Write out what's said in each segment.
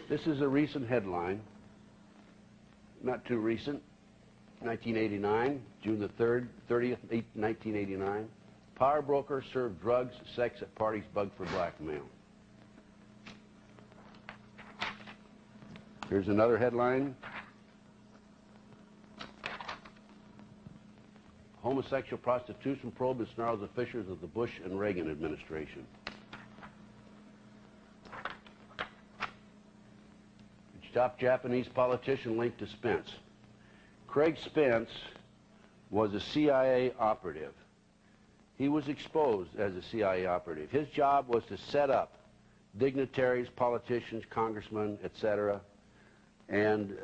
This is a recent headline, not too recent, 1989, June the 30th, 1989. Power broker served drugs, sex at parties, bugged for blackmail. Here's another headline. Homosexual prostitution probe ensnarls the fissures of the Bush and Reagan administration. Top Japanese politician linked to Spence. Craig Spence was a CIA operative. He was exposed as a CIA operative. His job was to set up dignitaries, politicians, congressmen, etc., and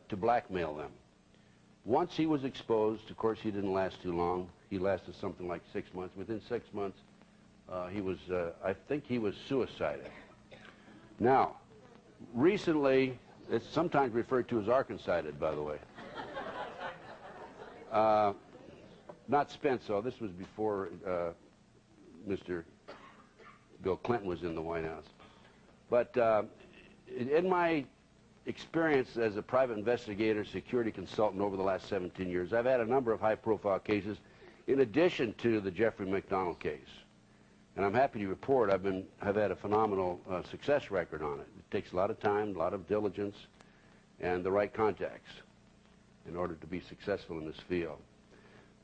to blackmail them. Once he was exposed, of course, he didn't last too long. He lasted something like 6 months. Within 6 months, I think he was suicided. Now, recently, it's sometimes referred to as Arkancided, by the way. Not Spence, though. This was before Mr. Bill Clinton was in the White House. But in my experience as a private investigator, security consultant over the last 17 years, I've had a number of high-profile cases in addition to the Jeffrey McDonald case. And I'm happy to report I've had a phenomenal success record on it. It takes a lot of time, a lot of diligence, and the right contacts in order to be successful in this field.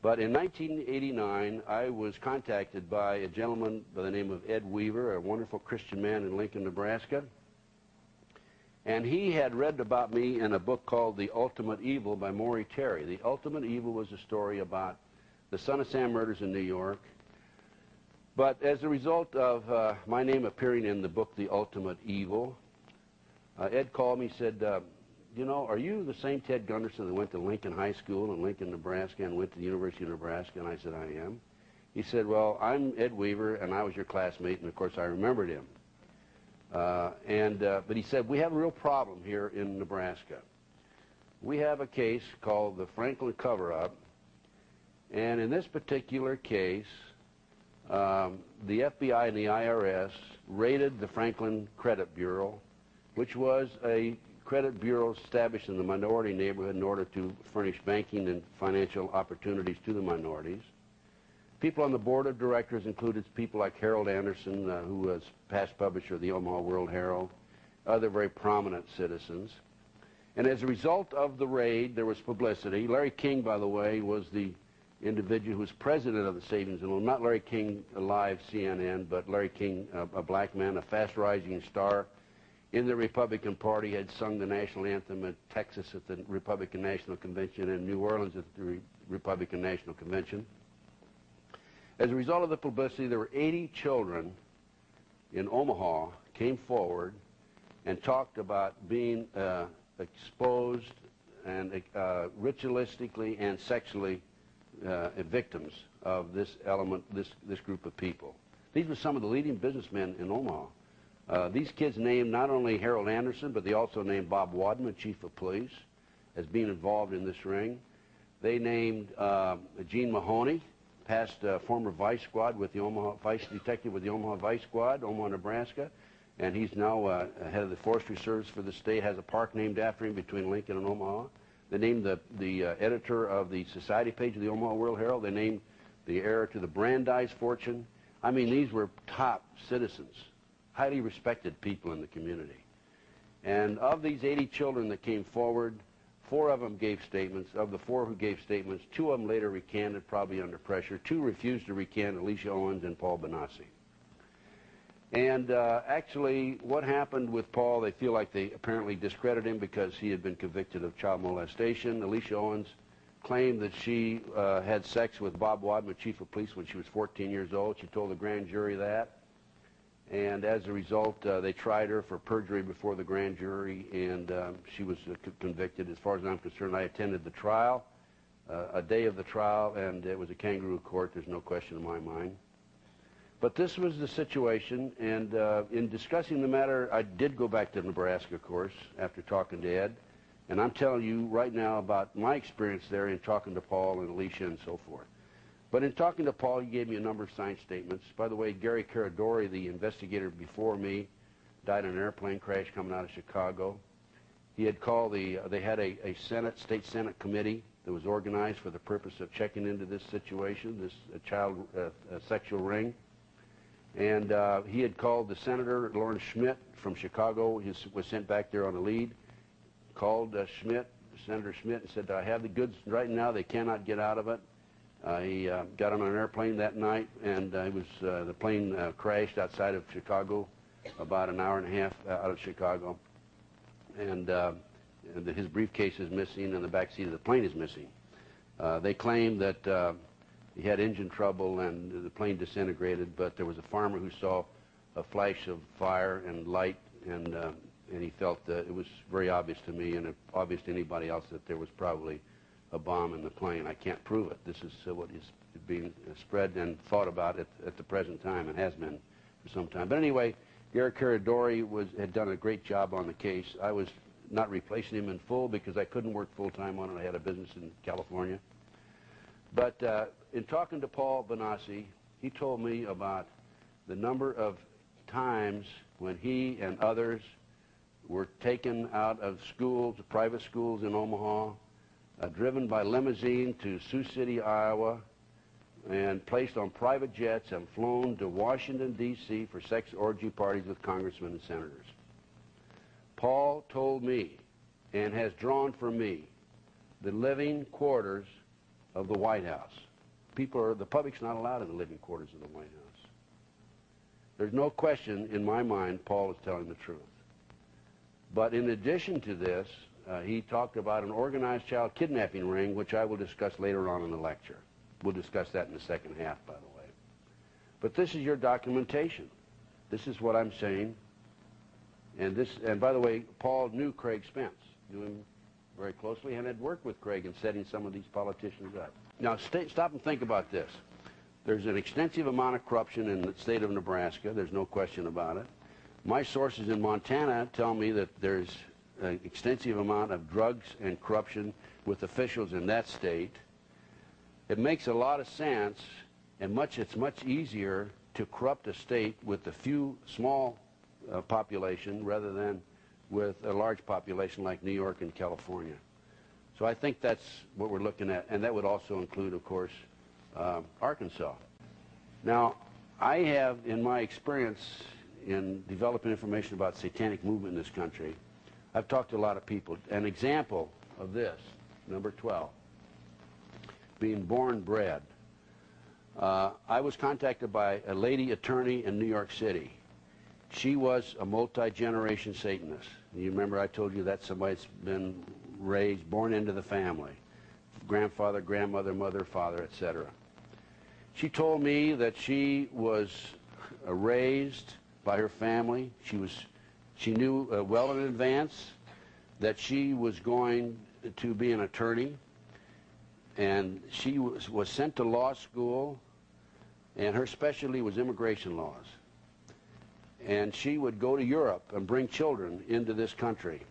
But in 1989, I was contacted by a gentleman by the name of Ed Weaver, a wonderful Christian man in Lincoln, Nebraska. And he had read about me in a book called The Ultimate Evil by Maury Terry. The Ultimate Evil was a story about the Son of Sam murders in New York. But as a result of my name appearing in the book, The Ultimate Evil, Ed called me and said, you know, are you the same Ted Gunderson that went to Lincoln High School in Lincoln, Nebraska, and went to the University of Nebraska? And I said, I am. He said, well, I'm Ed Weaver, and I was your classmate, and of course I remembered him. But he said, we have a real problem here in Nebraska. We have a case called the Franklin Cover-Up, and in this particular case, the FBI and the IRS raided the Franklin Credit Bureau, which was a credit bureau established in the minority neighborhood in order to furnish banking and financial opportunities to the minorities. People on the board of directors included people like Harold Anderson, who was past publisher of the Omaha World Herald, other very prominent citizens. And as a result of the raid, there was publicity. Larry King, by the way, was the individual who was president of the Savings and Loan. Not Larry King, live CNN, but Larry King, a black man, a fast-rising star in the Republican Party, had sung the national anthem in Texas at the Republican National Convention and New Orleans at the Republican National Convention. As a result of the publicity, there were 80 children in Omaha came forward and talked about being exposed and ritualistically and sexually victims of this element, this group of people. These were some of the leading businessmen in Omaha. These kids named not only Harold Anderson, but they also named Bob Wadman, chief of police, as being involved in this ring. They named Gene Mahoney, past former vice squad with the Omaha, vice detective with the Omaha Vice Squad, Omaha, Nebraska, and he's now head of the Forestry Service for the state, has a park named after him between Lincoln and Omaha. They named the editor of the society page of the Omaha World Herald. They named the heir to the Brandeis fortune. I mean, these were top citizens, highly respected people in the community. And of these 80 children that came forward, 4 of them gave statements. Of the 4 who gave statements, 2 of them later recanted, probably under pressure. 2 refused to recant, Alicia Owens and Paul Benassi. And actually, what happened with Paul, they feel like they apparently discredited him because he had been convicted of child molestation. Alicia Owens claimed that she had sex with Bob Wadman, chief of police, when she was 14 years old. She told the grand jury that. And as a result, they tried her for perjury before the grand jury, and she was convicted. As far as I'm concerned, I attended the trial, a day of the trial, and it was a kangaroo court. There's no question in my mind. But this was the situation, and in discussing the matter, I did go back to Nebraska, of course, after talking to Ed. And I'm telling you right now about my experience there in talking to Paul and Alicia and so forth. But in talking to Paul, he gave me a number of signed statements. By the way, Gary Caradori, the investigator before me, died in an airplane crash coming out of Chicago. He had called they had a state Senate committee that was organized for the purpose of checking into this situation, this child sexual ring. And he had called the Senator, Lawrence Schmidt from Chicago. He was sent back there on a lead. Called Senator Schmidt, and said, I have the goods right now. They cannot get out of it. He got on an airplane that night, and the plane crashed outside of Chicago, about an hour and a half out of Chicago. And his briefcase is missing, and the back seat of the plane is missing. They claim that he had engine trouble and the plane disintegrated, but there was a farmer who saw a flash of fire and light, and he felt that it was very obvious to me and obvious to anybody else that there was probably a bomb in the plane. I can't prove it. This is what is being spread and thought about at the present time, and has been for some time. But anyway, Gary Caradori had done a great job on the case. I was not replacing him in full because I couldn't work full-time on it. I had a business in California. But in talking to Paul Benassi, he told me about the number of times when he and others were taken out of schools, private schools in Omaha, driven by limousine to Sioux City, Iowa, and placed on private jets and flown to Washington, D.C. for sex orgy parties with congressmen and senators. Paul told me, and has drawn for me, the living quarters of the White House. The public's not allowed in the living quarters of the White House. There's no question in my mind Paul is telling the truth. But in addition to this, he talked about an organized child kidnapping ring, which I will discuss later on in the lecture. We'll discuss that in the second half, by the way. But this is your documentation. This is what I'm saying. And by the way, Paul knew Craig Spence, knew him very closely, and had worked with Craig in setting some of these politicians up. Now, stop and think about this. There's an extensive amount of corruption in the state of Nebraska. There's no question about it. My sources in Montana tell me that there's an extensive amount of drugs and corruption with officials in that state. It makes a lot of sense, and it's much easier to corrupt a state with a few small population rather than with a large population like New York and California. So I think that's what we're looking at, and that would also include, of course, Arkansas. Now, I have, in my experience in developing information about satanic movement in this country, I've talked to a lot of people. An example of this, number 12, being born bred. I was contacted by a lady attorney in New York City. She was a multi-generation Satanist. You remember I told you that's somebody that's been raised, born into the family. Grandfather, grandmother, mother, father, etc. She told me that she was raised by her family. She knew well in advance that she was going to be an attorney, and she was sent to law school, and her specialty was immigration laws. And she would go to Europe and bring children into this country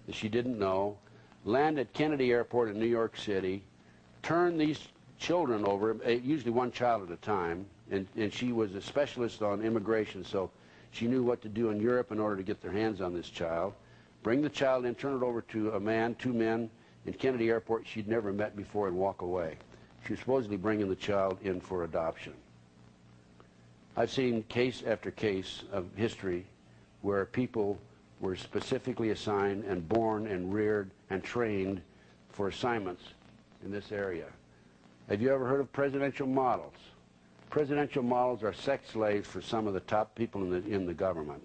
that she didn't know, land at Kennedy Airport in New York City, turn these children over, usually one child at a time, and she was a specialist on immigration, so she knew what to do in Europe in order to get their hands on this child, bring the child in, turn it over to a man, two men, in Kennedy Airport she'd never met before, and walk away. She was supposedly bringing the child in for adoption. I've seen case after case of history where people were specifically assigned and born and reared and trained for assignments in this area. Have you ever heard of presidential models? Presidential models are sex slaves for some of the top people in the government.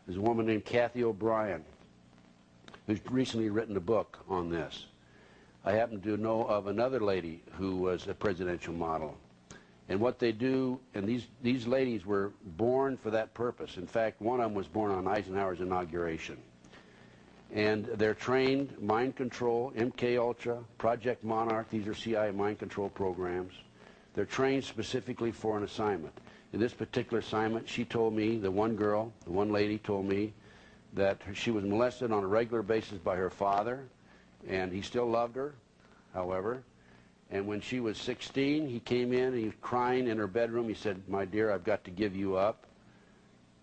There's a woman named Kathy O'Brien who's recently written a book on this. I happen to know of another lady who was a presidential model. And what they do, and these ladies were born for that purpose. In fact, one of them was born on Eisenhower's inauguration. And they're trained mind control, MK Ultra, Project Monarch. These are CIA mind control programs. They're trained specifically for an assignment. In this particular assignment, she told me, the one lady told me that she was molested on a regular basis by her father, and he still loved her, however. And when she was 16, he came in and he was crying in her bedroom. He said, "My dear, I've got to give you up."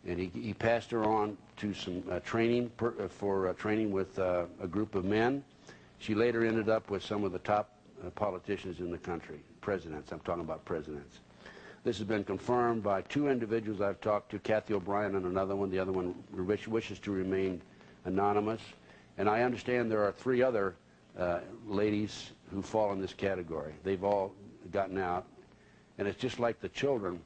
And he passed her on to some training for training with a group of men. She later ended up with some of the top politicians in the country, presidents. I'm talking about presidents. This has been confirmed by two individuals I've talked to, Kathy O'Brien and another one. The other one wishes to remain anonymous. And I understand there are three other ladies who fall in this category. They've all gotten out, and it's just like the children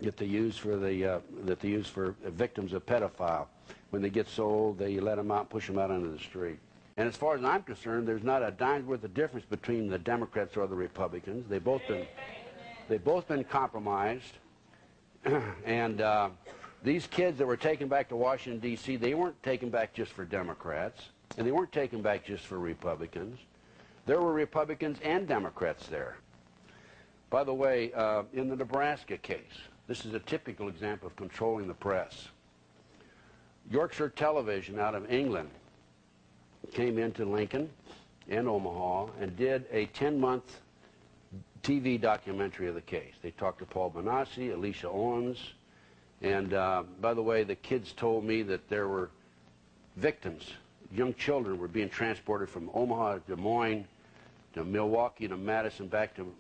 that they use for victims of pedophile. When they get so old, they let them out, push them out onto the street. And as far as I'm concerned, there's not a dime's worth of difference between the Democrats or the Republicans. They've both been compromised. And these kids that were taken back to Washington, D.C., they weren't taken back just for Democrats, and they weren't taken back just for Republicans. There were Republicans and Democrats there. By the way, in the Nebraska case, this is a typical example of controlling the press. Yorkshire Television out of England came into Lincoln and Omaha and did a 10-month TV documentary of the case. They talked to Paul Bonacci, Alicia Owens, and by the way, the kids told me that there were victims. Young children were being transported from Omaha to Des Moines, to Milwaukee, to Madison, back to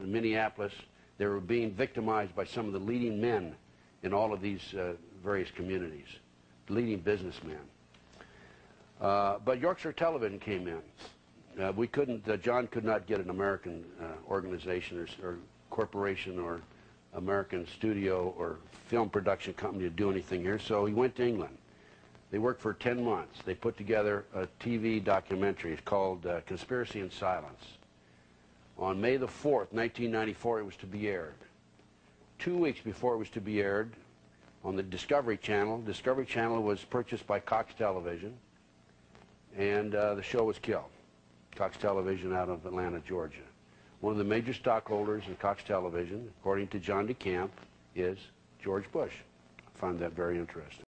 Minneapolis. They were being victimized by some of the leading men in all of these various communities, leading businessmen. But Yorkshire Television came in. We couldn't, John could not get an American organization or corporation or American studio or film production company to do anything here, so he went to England. They worked for 10 months. They put together a TV documentary. It's called Conspiracy in Silence. On May the 4th, 1994, it was to be aired. 2 weeks before it was to be aired, on the Discovery Channel was purchased by Cox Television, and the show was killed. Cox Television out of Atlanta, Georgia. One of the major stockholders in Cox Television, according to John DeCamp, is George Bush. I find that very interesting.